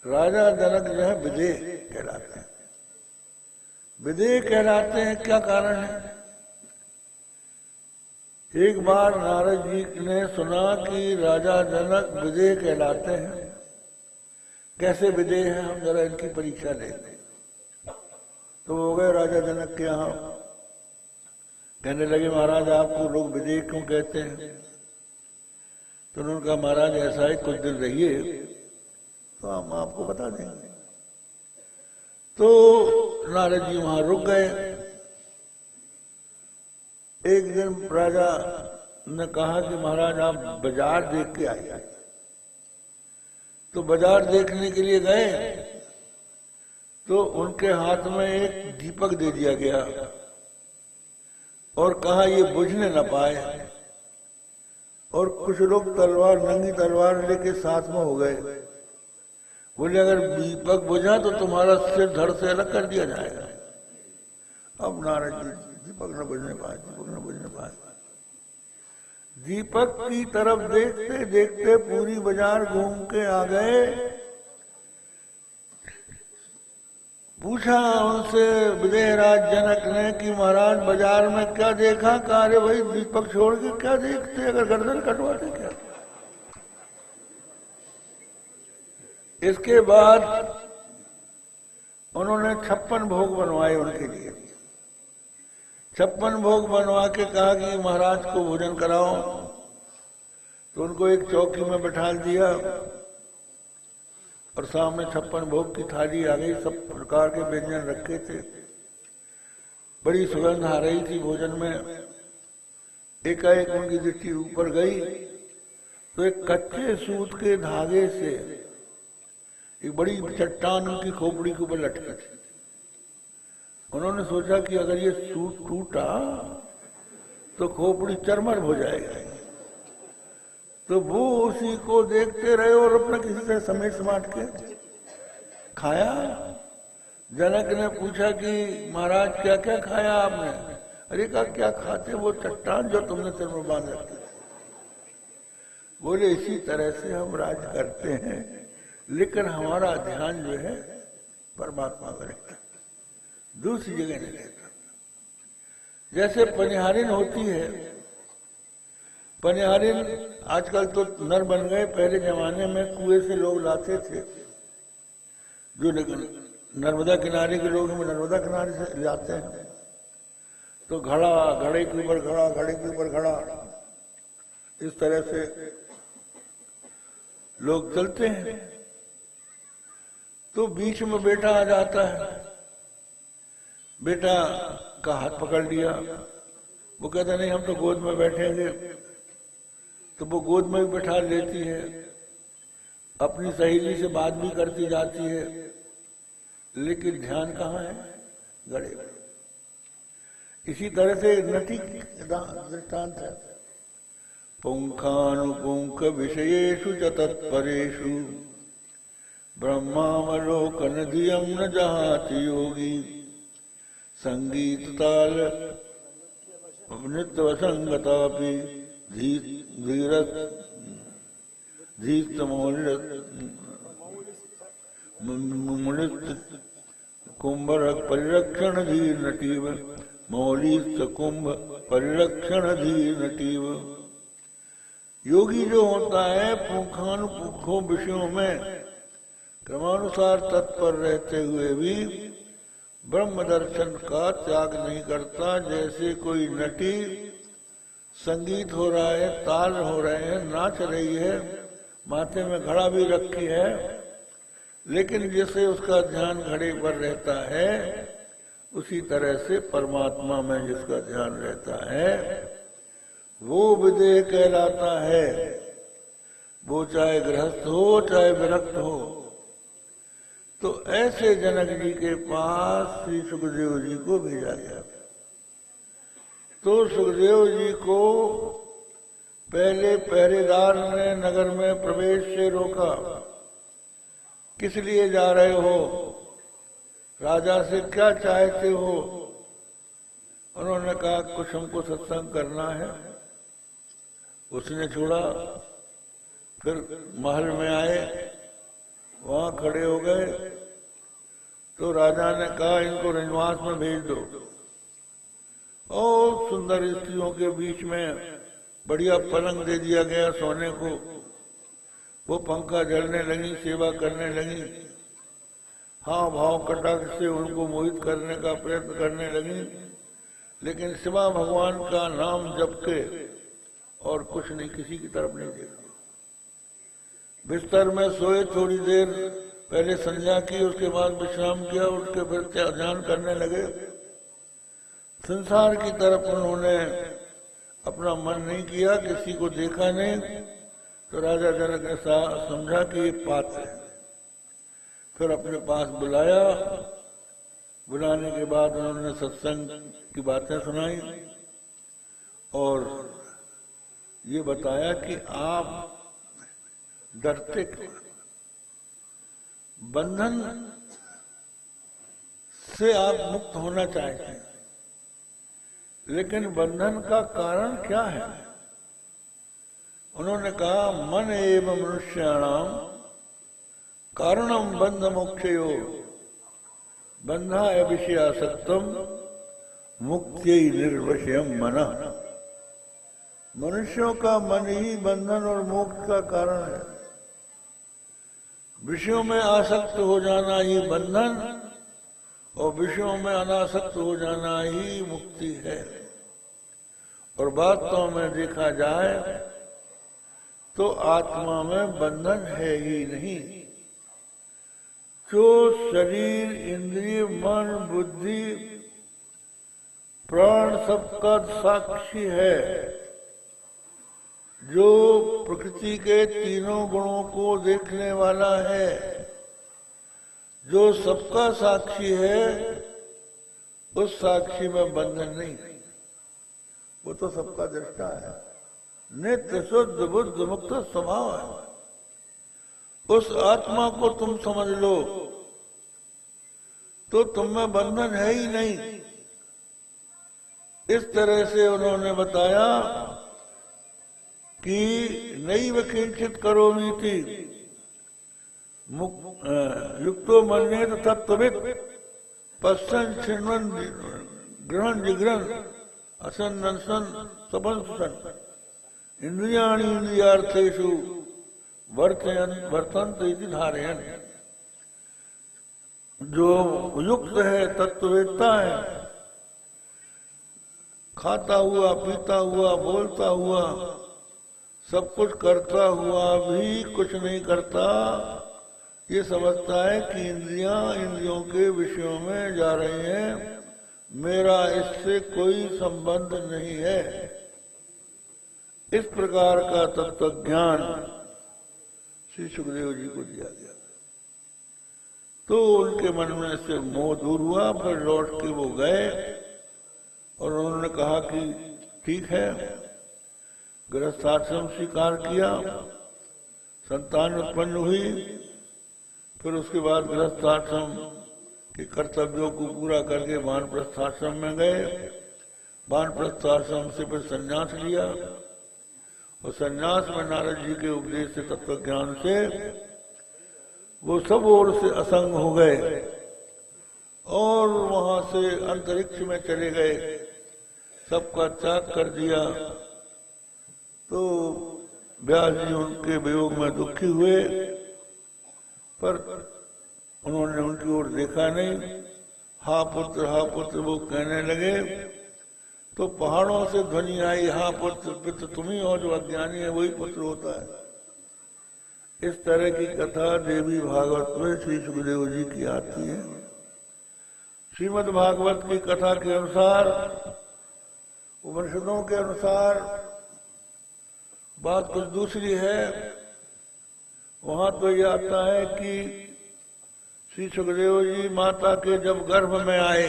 राजा जनक जो है विदेह कहलाते हैं। विदेह कहलाते हैं, क्या कारण है? एक बार नारद जी ने सुना कि राजा जनक विदेह कहलाते हैं। कैसे विदेह हैं, हम जरा इनकी परीक्षा लेते। तो वो गए राजा जनक के यहाँ, कहने लगे महाराज आपको लोग विदेह क्यों कहते हैं? तो उन्होंने कहा महाराज ऐसा है, कुछ दिन रहिए तो हम आपको बता देंगे। तो नारद जी वहां रुक गए। एक दिन राजा ने कहा कि महाराज आप बाजार देख के आइए। तो बाजार देखने के लिए गए तो उनके हाथ में एक दीपक दे दिया गया और कहा ये बुझने न पाए। और कुछ लोग तलवार, नंगी तलवार लेके साथ में हो गए। बोले अगर दीपक बुझा तो तुम्हारा सिर धड़ से अलग कर दिया जाएगा। अब नारद जी दीपक न बुझने पाए, दीपक न बुझने पाए। दीपक की तरफ देखते देखते पूरी बाजार घूम के आ गए। पूछा उनसे विदेहराज जनक ने कि महाराज बाजार में क्या देखा? कहा अरे भाई दीपक छोड़ के क्या देखते, अगर गर्दन कटवाते क्या? इसके बाद उन्होंने 56 भोग बनवाए उनके लिए। 56 भोग बनवा के कहा कि महाराज को भोजन कराओ। तो उनको एक चौकी में बैठा दिया और सामने 56 भोग की थाली आ गई। सब प्रकार के व्यंजन रखे थे, बड़ी सुगंध आ रही थी भोजन में। एकाएक उनकी दृष्टि ऊपर गई तो एक कच्चे सूत के धागे से एक बड़ी चट्टान उनकी खोपड़ी के ऊपर लटकी थी। उन्होंने सोचा कि अगर ये सूत टूटा तो खोपड़ी चरमर हो जाएगी। तो वो उसी को देखते रहे और अपना किसी तरह समेट समाट के खाया। जनक ने पूछा कि महाराज क्या क्या खाया आपने? अरे कहा क्या खाते? वो चट्टान जो तुमने सिर में बांध रखी। बोले इसी तरह से हम राज करते हैं, लेकिन हमारा ध्यान जो है परमात्मा पर रहता, दूसरी जगह नहीं रहता। जैसे पनिहारिन होती है, पनिहारिन आजकल तो नर बन गए, पहले जमाने में कुएं से लोग लाते थे। जो नर्मदा किनारे के लोग हैं नर्मदा किनारे से लाते हैं। तो घड़ा, घड़े के ऊपर घड़ा, घड़े के ऊपर घड़ा, इस तरह से लोग चलते हैं। तो बीच में बेटा आ जाता है, बेटा का हाथ पकड़ लिया, वो कहते नहीं हम तो गोद में बैठेंगे, तो वो गोद में भी बैठा लेती है, अपनी सहेली से बात भी करती जाती है, लेकिन ध्यान कहाँ है? गड़े। इसी तरह से नटी दृष्टांत है। पुंखानुपुंख विषयेषु च तत्परेषु ब्रह्मावलोकन धियं न जहाति योगी संगीत ताल नृत्य वसंगतापि धीरत कुंभ परिरक्षण धीर नटीव मौलिक कुंभ परिरक्षण धीर नटीव। योगी जो होता है पुंखानुपुंखों विषयों में क्रमानुसार तत्पर रहते हुए भी ब्रह्म दर्शन का त्याग नहीं करता। जैसे कोई नटी संगीत हो रहा है, ताल हो रहे हैं, नाच रही है, माथे में घड़ा भी रखी है, लेकिन जैसे उसका ध्यान घड़े पर रहता है, उसी तरह से परमात्मा में जिसका ध्यान रहता है वो विदेह कहलाता है। वो चाहे गृहस्थ हो चाहे विरक्त हो। तो ऐसे जनक जी के पास श्री सुखदेव जी को भेजा गया। तो सुखदेव जी को पहले पहरेदार ने नगर में प्रवेश से रोका। किस लिए जा रहे हो? राजा से क्या चाहते हो? उन्होंने कहा कुछ हमको सत्संग करना है। उसने छोड़ा। फिर महल में आए, वहां खड़े हो गए तो राजा ने कहा इनको रजवास में भेज दो। और सुंदर स्त्रियों के बीच में बढ़िया पलंग दे दिया गया सोने को। वो पंखा जलने लगी, सेवा करने लगी, हाँ भाव कटाक्ष से उनको मोहित करने का प्रयत्न करने लगी, लेकिन सिवा भगवान का नाम जप के और कुछ नहीं, किसी की तरफ नहीं देखा। बिस्तर में सोए, थोड़ी देर पहले संध्या की, उसके बाद विश्राम किया, उठ के फिर ध्यान करने लगे। संसार की तरफ उन्होंने अपना मन नहीं किया, किसी को देखा नहीं। तो राजा जनक ने समझा कि ये पात्र है। फिर अपने पास बुलाया। बुलाने के बाद उन्होंने सत्संग की बातें सुनाई और ये बताया कि आप डरते क्यों? बंधन से आप मुक्त होना चाहते हैं, लेकिन बंधन का कारण क्या है? उन्होंने कहा मन एवं मनुष्याणाम कारणम बंध मोक्षयो बंधाय विषयासक्तम मुक्त्यै निर्वशयम मनः। मनुष्यों का मन ही बंधन और मोक्ष का कारण है। विषयों में आसक्त हो जाना ही बंधन और विषयों में अनासक्त हो जाना ही मुक्ति है। और वास्तव में देखा जाए तो आत्मा में बंधन है ही नहीं। जो शरीर, इंद्रिय, मन, बुद्धि, प्राण सबका साक्षी है, जो प्रकृति के तीनों गुणों को देखने वाला है, जो सबका साक्षी है, उस साक्षी में बंधन नहीं। वो तो सबका दृष्टा है, नित्य शुद्ध बुद्ध मुक्त स्वभाव है। उस आत्मा को तुम समझ लो तो तुम में बंधन है ही नहीं। इस तरह से उन्होंने बताया कि नैव किंचित करोमि इति युक्तो मन्येत तत्त्ववित् पश्यन् शृण्वन् गृहन् जिघ्रन् असन् सपंसन् इंद्रियाणि इंद्रियार्थेषु वर्तन्त इति धारयन्। जो युक्त है, तत्ववेत्ता है, खाता हुआ, पीता हुआ, बोलता हुआ, सब कुछ करता हुआ भी कुछ नहीं करता, ये समझता है कि इंद्रियां इंद्रियों के विषयों में जा रही हैं, मेरा इससे कोई संबंध नहीं है। इस प्रकार का तत्व ज्ञान श्री सुखदेव जी को दिया गया। तो उनके मन में से मोह दूर हुआ। फिर लौट के वो गए और उन्होंने कहा कि ठीक है, गृहस्थाश्रम स्वीकार किया, संतान उत्पन्न हुई। फिर उसके बाद गृहस्थाश्रम के कर्तव्यों को पूरा करके वानप्रस्थाश्रम में गए। वानप्रस्थाश्रम से फिर संन्यास लिया और संन्यास में नारद जी के उपदेश से, तत्व ज्ञान से वो सब ओर से असंग हो गए और वहां से अंतरिक्ष में चले गए, सबका त्याग कर दिया। तो व्यास जी उनके वियोग में दुखी हुए, पर उन्होंने उनकी ओर देखा नहीं। हा पुत्र वो कहने लगे। तो पहाड़ों से ध्वनि आई, हा पुत्र तुम ही हो, जो अज्ञानी है वही पुत्र होता है। इस तरह की कथा देवी भागवत में श्री सुखदेव जी की आती है। श्रीमद् भागवत की कथा के अनुसार, उपनिषदों के अनुसार बात कुछ दूसरी है। वहां तो ये आता है कि श्री सुखदेव जी माता के जब गर्भ में आए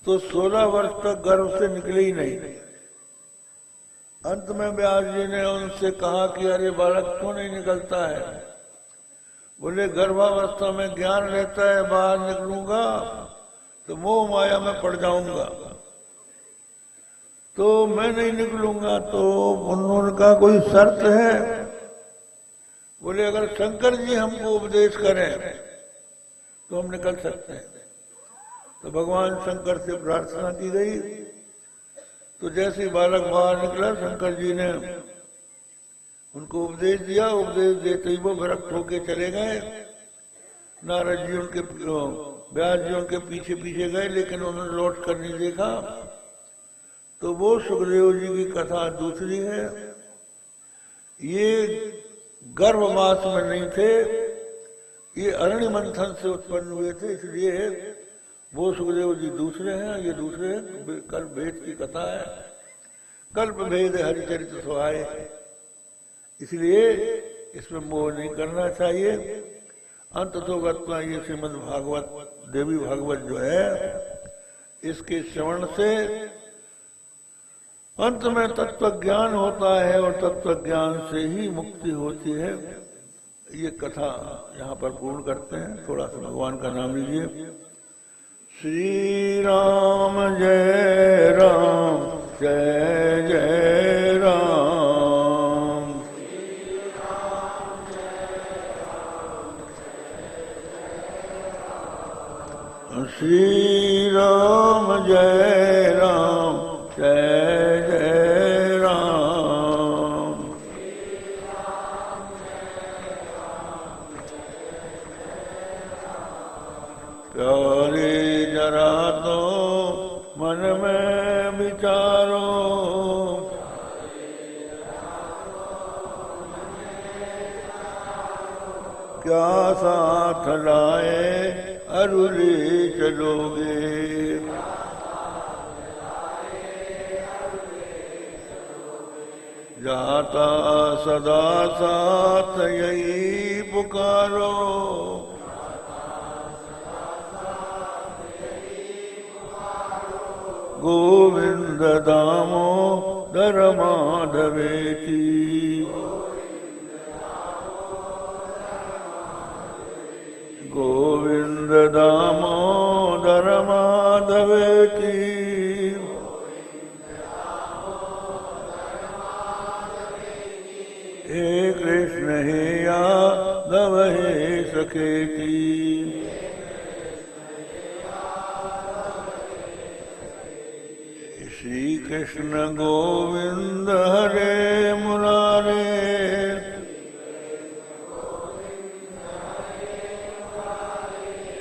तो 16 वर्ष तक गर्भ से निकले ही नहीं। अंत में व्यास जी ने उनसे कहा कि अरे बालक क्यों नहीं निकलता है? बोले गर्भावस्था में ज्ञान रहता है, बाहर निकलूंगा तो मोह माया में पड़ जाऊंगा, तो मैं नहीं निकलूंगा। तो उन्होंने कहा कोई शर्त है? बोले अगर शंकर जी हमको उपदेश करें तो हम निकल सकते हैं। तो भगवान शंकर से प्रार्थना की गई। तो जैसे बालक बाहर निकला, शंकर जी ने उनको उपदेश दिया। उपदेश देते ही वो विरक्त होके चले गए। नारद जी उनके, व्यास जी उनके पीछे पीछे गए, लेकिन उन्होंने लौट कर नहीं देखा। तो वो सुखदेव जी की कथा दूसरी है। ये गर्भवास में नहीं थे, ये अरण्य मंथन से उत्पन्न हुए थे, इसलिए वो सुखदेव जी दूसरे हैं, ये दूसरे हैं। कल्प भेद की कथा है। कल्प भेद हरिचरित सुहाय, इसलिए इसमें मोह नहीं करना चाहिए। अंततोगत्वा ये श्रीमद् भागवत, देवी भागवत जो है, इसके श्रवण से अंत में तत्व ज्ञान होता है और तत्व ज्ञान से ही मुक्ति होती है। ये कथा यहाँ पर पूर्ण करते हैं। थोड़ा सा भगवान का नाम लीजिए। श्री राम जय राम, जय जय राम। श्री राम जय राम, जय जय राम। प्यारे जरा तो मन में विचारो, क्या साथ लाए अरुले चलोगे? जाता सदा साथ यही पुकारो, गोविंद दामोदर माधवेति। गोविंद दामोदर माधवेति। हे कृष्ण हे यादव हे सखेति। श्री कृष्ण गोविंद हरे मुरारे,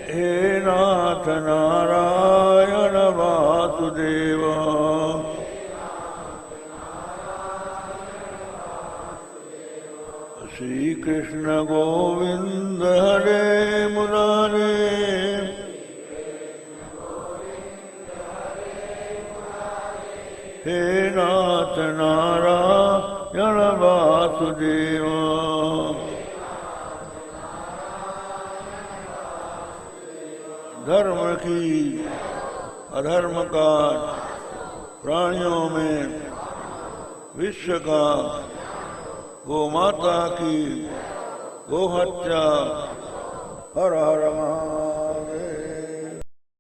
हे नाथ नारायण वासुदेव। श्री कृष्ण गोविंद हरे मुरारे, हे नाथ नारायण वासुदेव। धर्म की अधर्म का प्राणियों में विश्व का गो माता की गो हत्या। हर हर महादेव।